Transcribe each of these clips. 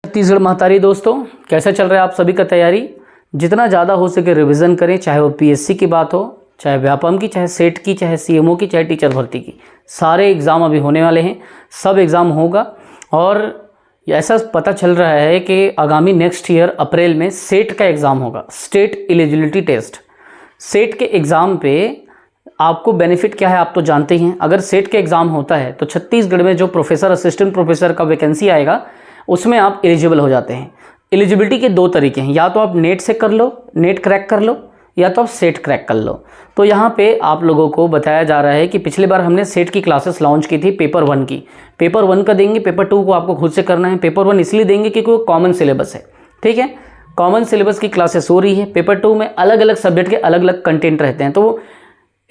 छत्तीसगढ़ महतारी दोस्तों, कैसा चल रहा है आप सभी का तैयारी। जितना ज़्यादा हो सके रिवीजन करें, चाहे वो पीएससी की बात हो, चाहे व्यापम की, चाहे सेट की, चाहे सीएमओ की, चाहे टीचर भर्ती की। सारे एग्ज़ाम अभी होने वाले हैं, सब एग्ज़ाम होगा। और ऐसा पता चल रहा है कि आगामी नेक्स्ट ईयर अप्रैल में सेट का एग्ज़ाम होगा, स्टेट एलिजिबिलिटी टेस्ट। सेट के एग्ज़ाम पे आपको बेनिफिट क्या है आप तो जानते ही हैं। अगर सेट के एग्ज़ाम होता है तो छत्तीसगढ़ में जो प्रोफेसर, असिस्टेंट प्रोफेसर का वैकेंसी आएगा उसमें आप एलिजिबल हो जाते हैं। एलिजिबिलिटी के दो तरीके हैं, या तो आप नेट से कर लो, नेट क्रैक कर लो, या तो आप सेट क्रैक कर लो। तो यहाँ पे आप लोगों को बताया जा रहा है कि पिछले बार हमने सेट की क्लासेस लॉन्च की थी, पेपर 1 की। पेपर 1 का देंगे, पेपर 2 को आपको खुद से करना है। पेपर 1 इसलिए देंगे क्योंकि वो कॉमन सिलेबस है, ठीक है। कॉमन सिलेबस की क्लासेस हो रही है। पेपर 2 में अलग अलग सब्जेक्ट के अलग अलग कंटेंट रहते हैं, तो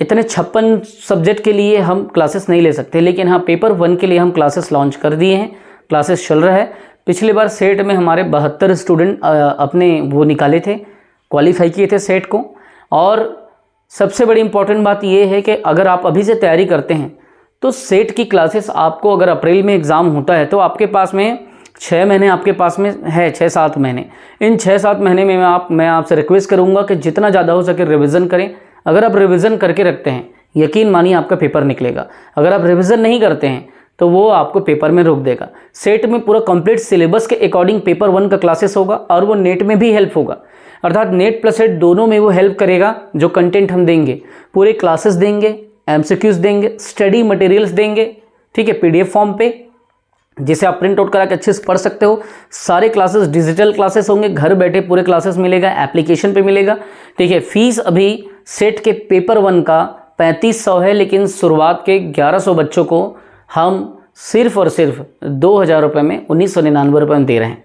इतने 56 सब्जेक्ट के लिए हम क्लासेस नहीं ले सकते। लेकिन हाँ, पेपर 1 के लिए हम क्लासेस लॉन्च कर दिए हैं, क्लासेस चल रहा है। पिछले बार सेट में हमारे 72 स्टूडेंट अपने वो निकाले थे, क्वालिफाई किए थे सेट को। और सबसे बड़ी इंपॉर्टेंट बात ये है कि अगर आप अभी से तैयारी करते हैं तो सेट की क्लासेस आपको, अगर अप्रैल में एग्ज़ाम होता है तो आपके पास में 6 महीने आपके पास में है, 6-7 महीने। इन 6-7 महीने में मैं आपसे रिक्वेस्ट करूँगा कि जितना ज़्यादा हो सके रिविज़न करें। अगर आप रिविज़न करके रखते हैं, यकीन मानिए आपका पेपर निकलेगा। अगर आप रिविज़न नहीं करते हैं तो वो आपको पेपर में रोक देगा। सेट में पूरा कंप्लीट सिलेबस के अकॉर्डिंग पेपर 1 का क्लासेस होगा और वो नेट में भी हेल्प होगा, अर्थात नेट प्लस सेट दोनों में वो हेल्प करेगा। जो कंटेंट हम देंगे, पूरे क्लासेस देंगे, एमसीक्यूज देंगे, स्टडी मटेरियल्स देंगे, ठीक है, पीडीएफ फॉर्म पे, जिसे आप प्रिंट आउट करा के अच्छे से पढ़ सकते हो। सारे क्लासेस डिजिटल क्लासेस होंगे, घर बैठे पूरे क्लासेस मिलेगा, एप्लीकेशन पे मिलेगा, ठीक है। फीस अभी सेट के पेपर 1 का 3500 है, लेकिन शुरुआत के 1100 बच्चों को हम सिर्फ और सिर्फ 2000 रुपये में, 1999 रुपये में दे रहे हैं।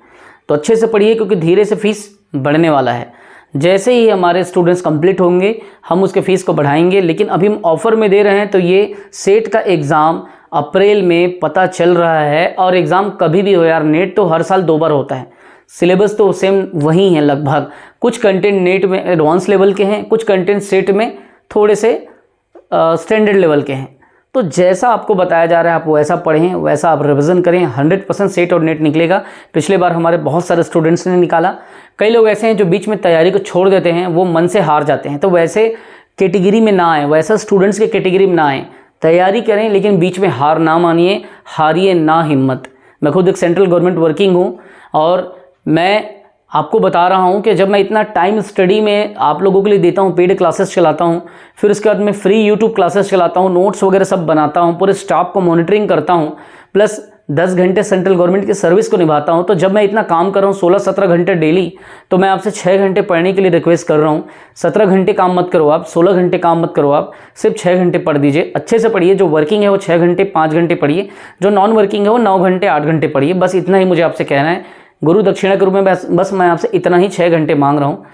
तो अच्छे से पढ़िए, क्योंकि धीरे से फीस बढ़ने वाला है। जैसे ही हमारे स्टूडेंट्स कंप्लीट होंगे हम उसके फ़ीस को बढ़ाएंगे। लेकिन अभी हम ऑफ़र में दे रहे हैं, तो ये सेट का एग्ज़ाम अप्रैल में पता चल रहा है। और एग्ज़ाम कभी भी हो यार, नेट तो हर साल 2 बार होता है, सिलेबस तो सेम वही है लगभग। कुछ कंटेंट नेट में एडवांस लेवल के हैं, कुछ कंटेंट सेट में थोड़े से स्टैंडर्ड लेवल के हैं। तो जैसा आपको बताया जा रहा है आप वैसा पढ़ें, वैसा आप रिवीजन करें। 100% सेट और नेट निकलेगा। पिछले बार हमारे बहुत सारे स्टूडेंट्स ने निकाला। कई लोग ऐसे हैं जो बीच में तैयारी को छोड़ देते हैं, वो मन से हार जाते हैं। तो वैसे कैटेगरी में ना आए, वैसा स्टूडेंट्स के कैटेगरी में ना आए। तैयारी करें लेकिन बीच में हार ना मानिए, हारिए ना हिम्मत। मैं खुद एक सेंट्रल गवर्नमेंट वर्किंग हूँ और मैं आपको बता रहा हूँ कि जब मैं इतना टाइम स्टडी में आप लोगों के लिए देता हूँ, पेड क्लासेस चलाता हूँ, फिर उसके बाद मैं फ्री यूट्यूब क्लासेस चलाता हूँ, नोट्स वगैरह सब बनाता हूँ, पूरे स्टाफ को मॉनिटरिंग करता हूँ, प्लस 10 घंटे सेंट्रल गवर्नमेंट की सर्विस को निभाता हूँ। तो जब मैं इतना काम कर रहा हूँ 16-17 घंटे डेली, तो मैं आपसे 6 घंटे पढ़ने के लिए रिक्वेस्ट कर रहा हूँ। 17 घंटे काम मत करो आप, 16 घंटे काम मत करो आप, सिर्फ 6 घंटे पढ़ दीजिए। अच्छे से पढ़िए। जो वर्किंग है वो 6 घंटे 5 घंटे पढ़िए, जो नॉन वर्किंग है वो 9 घंटे 8 घंटे पढ़िए। बस इतना ही मुझे आपसे कहना है। गुरु दक्षिणा के रूप में बस मैं आपसे इतना ही 6 घंटे मांग रहा हूँ।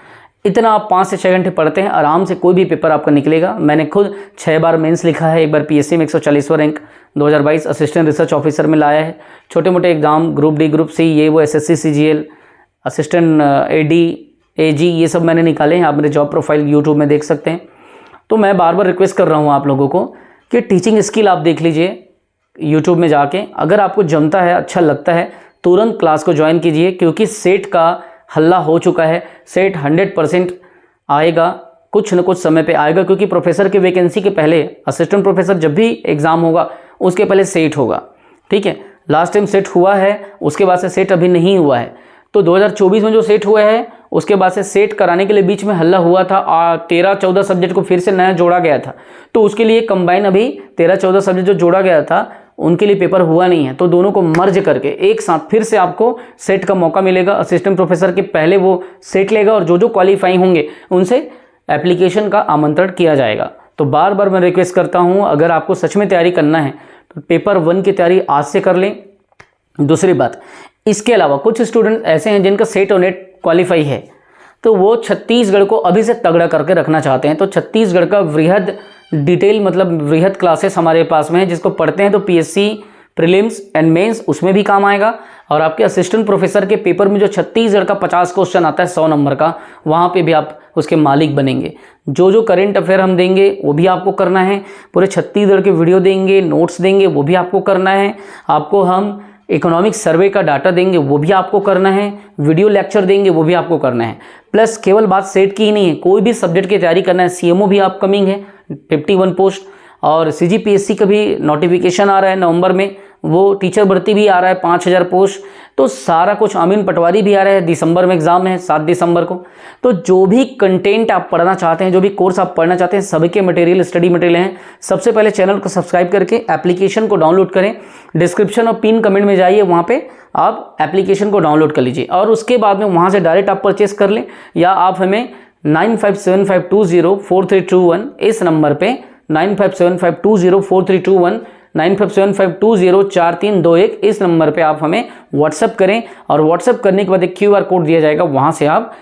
इतना आप 5 से 6 घंटे पढ़ते हैं, आराम से कोई भी पेपर आपका निकलेगा। मैंने खुद 6 बार मेंस लिखा है, एक बार पीएससी में 140वां रैंक 2022 असिस्टेंट रिसर्च ऑफिसर में लाया है। छोटे मोटे exam, group D, group C, ये वो, SSC, CGL, assistant AD, AG, ये सब मैंने निकाले हैं। आप मेरे जॉब प्रोफाइल यूट्यूब में देख सकते हैं। तो मैं बार बार रिक्वेस्ट कर रहा हूँ आप लोगों को कि टीचिंग स्किल आप देख लीजिए यूट्यूब में जाके। अगर आपको जमता है, अच्छा लगता है, तुरंत क्लास को ज्वाइन कीजिए, क्योंकि सेट का हल्ला हो चुका है। सेट 100% आएगा, कुछ न कुछ समय पे आएगा, क्योंकि प्रोफेसर की वैकेंसी के पहले असिस्टेंट प्रोफेसर जब भी एग्ज़ाम होगा उसके पहले सेट होगा, ठीक है। लास्ट टाइम सेट हुआ है, उसके बाद से सेट अभी नहीं हुआ है। तो 2024 में जो सेट हुआ है उसके बाद से सेट कराने के लिए बीच में हल्ला हुआ था। 13-14 सब्जेक्ट को फिर से नया जोड़ा गया था। तो उसके लिए कंबाइन अभी 13-14 सब्जेक्ट जो जोड़ा गया था उनके लिए पेपर हुआ नहीं है। तो दोनों को मर्ज करके एक साथ फिर से आपको सेट का मौका मिलेगा। असिस्टेंट प्रोफेसर के पहले वो सेट लेगा और जो जो क्वालिफाई होंगे उनसे एप्लीकेशन का आमंत्रण किया जाएगा। तो बार बार मैं रिक्वेस्ट करता हूँ, अगर आपको सच में तैयारी करना है तो पेपर 1 की तैयारी आज से कर लें। दूसरी बात, इसके अलावा कुछ स्टूडेंट ऐसे हैं जिनका सेट और नेट क्वालिफाई है, तो वो छत्तीसगढ़ को अभी से तगड़ा करके रखना चाहते हैं। तो छत्तीसगढ़ का वृहद डिटेल, मतलब वृहद क्लासेस हमारे पास में है, जिसको पढ़ते हैं तो पीएससी प्रीलिम्स एंड मेंस उसमें भी काम आएगा। और आपके असिस्टेंट प्रोफेसर के पेपर में जो छत्तीसगढ़ का 50 क्वेश्चन आता है 100 नंबर का, वहाँ पे भी आप उसके मालिक बनेंगे। जो जो करेंट अफेयर हम देंगे वो भी आपको करना है। पूरे छत्तीसगढ़ के वीडियो देंगे, नोट्स देंगे, वो भी आपको करना है। आपको हम इकोनॉमिक सर्वे का डाटा देंगे वो भी आपको करना है, वीडियो लेक्चर देंगे वो भी आपको करना है। प्लस केवल बात सेट की ही नहीं है, कोई भी सब्जेक्ट की तैयारी करना है। सीएमओ भी अपकमिंग है 51 पोस्ट, और सीजीपीएससी का भी नोटिफिकेशन आ रहा है नवंबर में, वो टीचर भर्ती भी आ रहा है 5000 पोस्ट। तो सारा कुछ, अमीन पटवारी भी आ रहा है, दिसंबर में एग्जाम है 7 दिसंबर को। तो जो भी कंटेंट आप पढ़ना चाहते हैं, जो भी कोर्स आप पढ़ना चाहते हैं, सभी के मटेरियल, स्टडी मटेरियल हैं। सबसे पहले चैनल को सब्सक्राइब करके एप्लीकेशन को डाउनलोड करें। डिस्क्रिप्शन और पिन कमेंट में जाइए, वहाँ पे आप एप्लीकेशन को डाउनलोड कर लीजिए और उसके बाद में वहाँ से डायरेक्ट आप परचेस कर लें, या आप हमें 9575204321 इस नंबर पे 9575204321 9575204321 इस नंबर पे आप हमें व्हाट्सएप करें, और व्हाट्सएप करने के बाद एक QR कोड दिया जाएगा, वहाँ से आप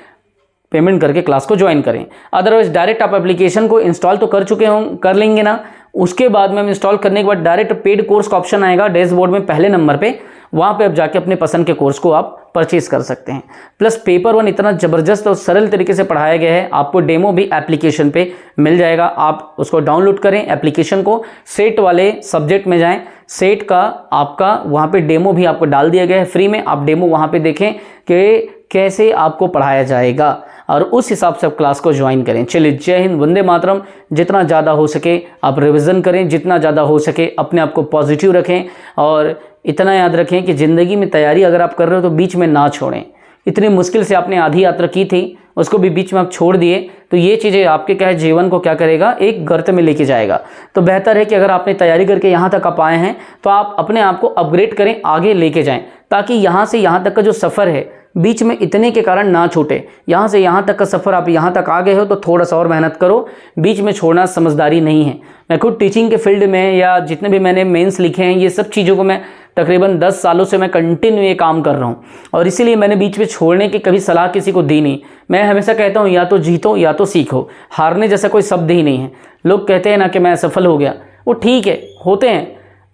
पेमेंट करके क्लास को ज्वाइन करें। अदरवाइज डायरेक्ट आप एप्लीकेशन को इंस्टॉल तो कर चुके हों, कर लेंगे ना, उसके बाद में हम इंस्टॉल करने के बाद डायरेक्ट पेड कोर्स का ऑप्शन आएगा डैशबोर्ड में पहले नंबर पे, वहाँ पे आप जाके अपने पसंद के कोर्स को आप परचेज कर सकते हैं। प्लस पेपर 1 इतना ज़बरदस्त और सरल तरीके से पढ़ाया गया है, आपको डेमो भी एप्लीकेशन पे मिल जाएगा। आप उसको डाउनलोड करें एप्लीकेशन को, सेट वाले सब्जेक्ट में जाएं, सेट का आपका वहाँ पे डेमो भी आपको डाल दिया गया है फ्री में। आप डेमो वहाँ पे देखें कि कैसे आपको पढ़ाया जाएगा और उस हिसाब से आप क्लास को ज्वाइन करें। चलिए, जय हिंद, वंदे मातरम। जितना ज़्यादा हो सके आप रिवीजन करें, जितना ज़्यादा हो सके अपने आप को पॉजिटिव रखें, और इतना याद रखें कि ज़िंदगी में तैयारी अगर आप कर रहे हो तो बीच में ना छोड़ें। इतनी मुश्किल से आपने आधी यात्रा की थी, उसको भी बीच में आप छोड़ दिए, तो ये चीज़ें आपके क्या है, जीवन को क्या करेगा, एक गर्त में लेके जाएगा। तो बेहतर है कि अगर आपने तैयारी करके यहाँ तक आप आए हैं तो आप अपने आप को अपग्रेड करें, आगे लेके जाएं, ताकि यहाँ से यहाँ तक का जो सफ़र है बीच में इतने के कारण ना छूटे। यहाँ से यहाँ तक का सफ़र आप यहाँ तक आ गए हो तो थोड़ा सा और मेहनत करो, बीच में छोड़ना समझदारी नहीं है। मैं खुद टीचिंग के फील्ड में, या जितने भी मैंने मेंस लिखे हैं, ये सब चीज़ों को मैं तकरीबन 10 सालों से मैं कंटिन्यू ये काम कर रहा हूँ, और इसीलिए मैंने बीच में छोड़ने की कभी सलाह किसी को दी नहीं। मैं हमेशा कहता हूँ या तो जीतो या तो सीखो, हारने जैसा कोई शब्द ही नहीं है। लोग कहते हैं ना कि मैं सफल हो गया, वो ठीक है, होते हैं,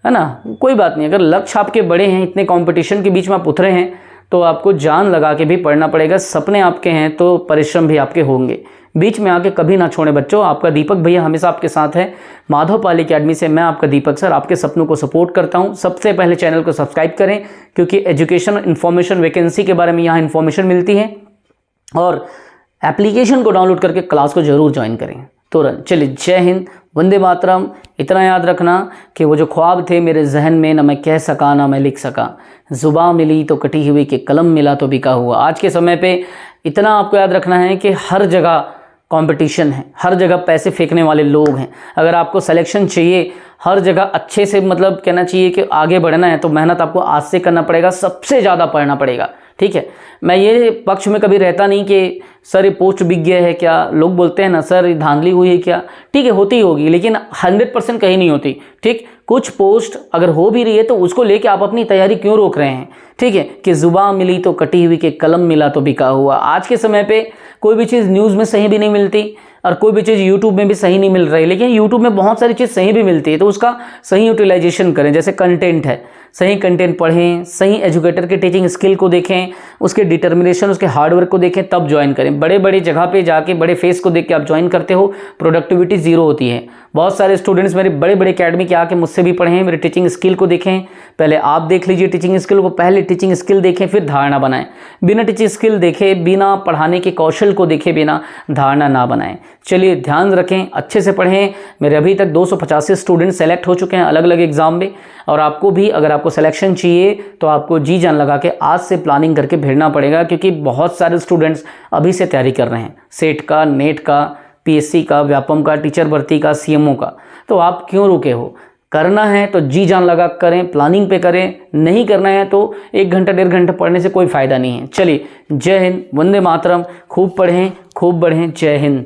है ना, कोई बात नहीं। अगर लक्ष्य आपके बड़े हैं, इतने कंपटीशन के बीच में आप उतरे हैं, तो आपको जान लगा के भी पढ़ना पड़ेगा। सपने आपके हैं तो परिश्रम भी आपके होंगे। बीच में आके कभी ना छोड़ें बच्चों। आपका दीपक भैया हमेशा आपके साथ है। माधव पाल एकेडमी से मैं आपका दीपक सर आपके सपनों को सपोर्ट करता हूं। सबसे पहले चैनल को सब्सक्राइब करें, क्योंकि एजुकेशन इन्फॉर्मेशन, वैकेंसी के बारे में यहाँ इन्फॉर्मेशन मिलती है, और एप्लीकेशन को डाउनलोड करके क्लास को जरूर ज्वाइन करें तुरंत। चलिए, जय हिंद, वंदे मातरम। इतना याद रखना कि वो जो ख्वाब थे मेरे जहन में, ना मैं कह सका ना मैं लिख सका, जुबां मिली तो कटी हुई, कि कलम मिला तो बिका हुआ। आज के समय पे इतना आपको याद रखना है कि हर जगह कंपटीशन है, हर जगह पैसे फेंकने वाले लोग हैं। अगर आपको सिलेक्शन चाहिए, हर जगह अच्छे से, मतलब कहना चाहिए कि आगे बढ़ना है, तो मेहनत आपको आज से करना पड़ेगा, सबसे ज़्यादा पढ़ना पड़ेगा। ठीक है, मैं ये पक्ष में कभी रहता नहीं कि सर ये पोस्ट बिक गया है क्या, लोग बोलते हैं ना सर ये धांधली हुई है क्या। ठीक है, होती होगी, लेकिन 100% कहीं नहीं होती। ठीक, कुछ पोस्ट अगर हो भी रही है तो उसको लेके आप अपनी तैयारी क्यों रोक रहे हैं। ठीक है, कि जुबां मिली तो कटी हुई, कि कलम मिला तो बिका हुआ। आज के समय पे कोई भी चीज़ न्यूज़ में सही भी नहीं मिलती, और कोई भी चीज़ यूट्यूब में भी सही नहीं मिल रही, लेकिन यूट्यूब में बहुत सारी चीज़ सही भी मिलती है, तो उसका सही यूटिलाइजेशन करें। जैसे कंटेंट है, सही कंटेंट पढ़ें, सही एजुकेटर के टीचिंग स्किल को देखें, उसके डिटर्मिनेशन, उसके हार्डवर्क को देखें, तब ज्वाइन करें। बड़े बड़े जगह पे जाके बड़े फेस को देख के आप ज्वाइन करते हो, प्रोडक्टिविटी जीरो होती है। बहुत सारे स्टूडेंट्स मेरे बड़े बड़े अकेडमी के आके मुझसे भी पढ़ें, मेरे टीचिंग स्किल को देखें। पहले आप देख लीजिए टीचिंग स्किल को, पहले टीचिंग स्किल देखें फिर धारणा बनाएं। बिना टीचिंग स्किल देखे, बिना पढ़ाने के कौशल को देखे बिना धारणा ना बनाएं। चलिए, ध्यान रखें, अच्छे से पढ़ें। मेरे अभी तक 285 स्टूडेंट सेलेक्ट हो चुके हैं अलग अलग एग्जाम में, और आपको भी अगर आपको सिलेक्शन चाहिए तो आपको जी जान लगा के आज से प्लानिंग करके भेजना पड़ेगा, क्योंकि बहुत सारे स्टूडेंट्स अभी से तैयारी कर रहे हैं, सेट का, नेट का, पीएससी का, व्यापम का, टीचर भर्ती का, सीएमओ का। तो आप क्यों रुके हो? करना है तो जी जान लगा करें, प्लानिंग पे करें। नहीं करना है तो 1 घंटा 1.5 घंटा पढ़ने से कोई फ़ायदा नहीं है। चलिए, जय हिंद, वंदे मातरम। खूब पढ़ें, खूब बढ़ें। जय हिंद।